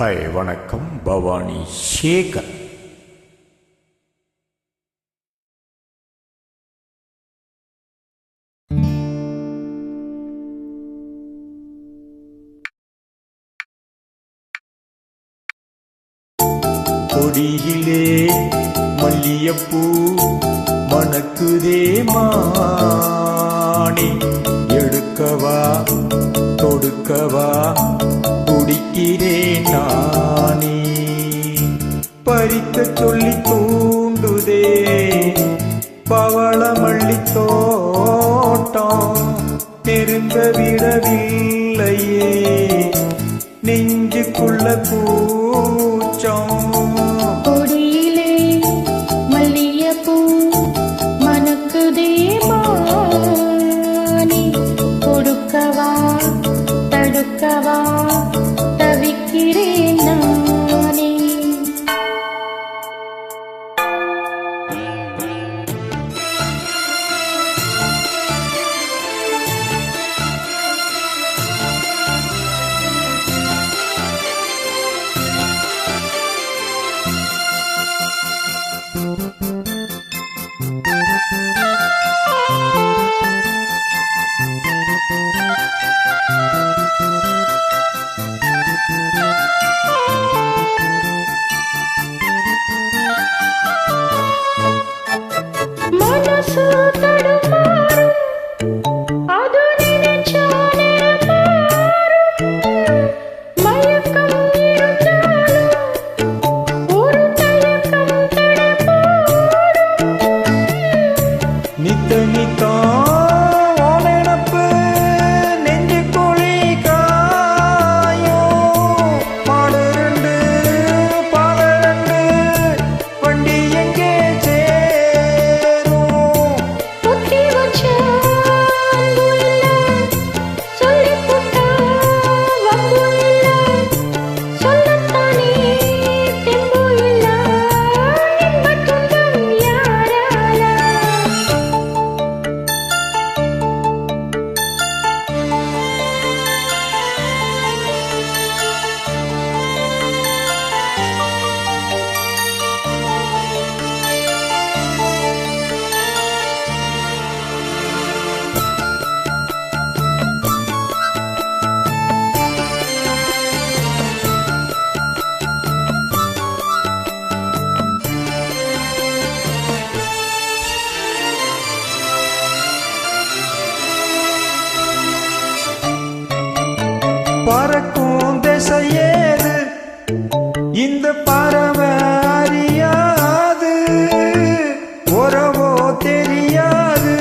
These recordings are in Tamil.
ஹாய் வணக்கம். பவானி சேகர். கொடியிலே மல்லியப்பூ மணக்குதே மானே, எடுக்கவா தொடுக்கவா துடிக்கிறேன் நானே. பறிக்க சொல்லி தூண்டுதே பவள மல்லி தோட்டம், நெருங்க விடவில்லையே நெஞ்சுக்குள்ள கூச்சம். கொடியிலே மல்லியப்பூ மணக்குதே மானே, கொடுக்கவா தடுக்கவா தவிக்கிறேன் நானே. மனசு தடுமாறும், அது நினைச்சாலே மாறும். மயக்கம் இருந்தாலும் ஒரு தயக்கம் தடமாடும். நித்த நித்தா நினப்பு நெஞ்சு குழி காயோ, மாடு ரெண்டு பாத ரெண்டு வண்டி எங்கே சேரும். புத்தி வச்ச அன்பு இல்ல, சொல்லிப் புட்டா வம்பு இல்ல, சொல்லத்தானே தெம்பு இல்ல, இன்பத் துன்பம் யாரால. பறக்கும் திசையேது இந்த பறவை அறியாது, உறவோ தெரியாது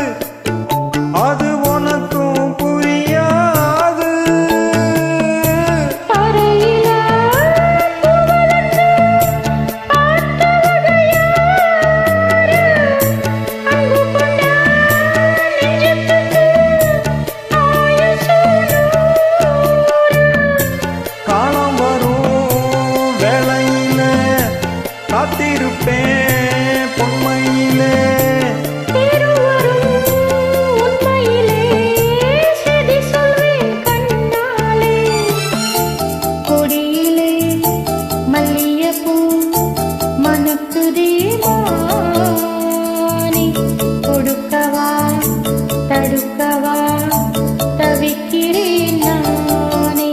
அது உனக்கும் புரியாது. பறையில பூவலர்ந்து பார்த்தவங்க யாரு? அன்பு கொண்ட நெஞ்சத்துக்கு ஆயுசு நூறு. காலம் வரும் வேளையில காத்திருப்பேன் பொன்மையிலே. திருவரும் உண்மையிலே செதி சொல்வேன் கண்ணாலே. கொடியிலே மல்லியப்பூ மணக்குதே மானே, கொடுக்கவா தடுக்கவா தவிக்கிறேன் நானே.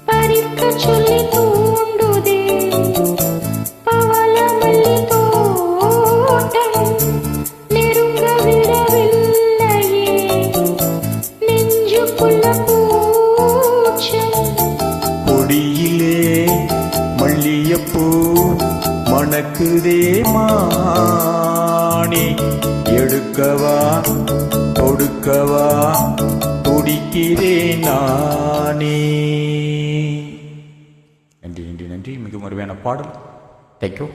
பறிக்க சொல்லி தூண்டுதே பவள மல்லி தோட்டம், நெருங்க விடவில்லையே நெஞ்சுக்குள்ள கூச்சம். கொடியிலே மல்லியப்பூ மணக்குதே மானே, எடுக்கவா தொடுக்கவா துடிக்கிறேன் நானே. நன்றி நன்றி நன்றி. மிக அருமையான பாடல். தேங்க்யூ.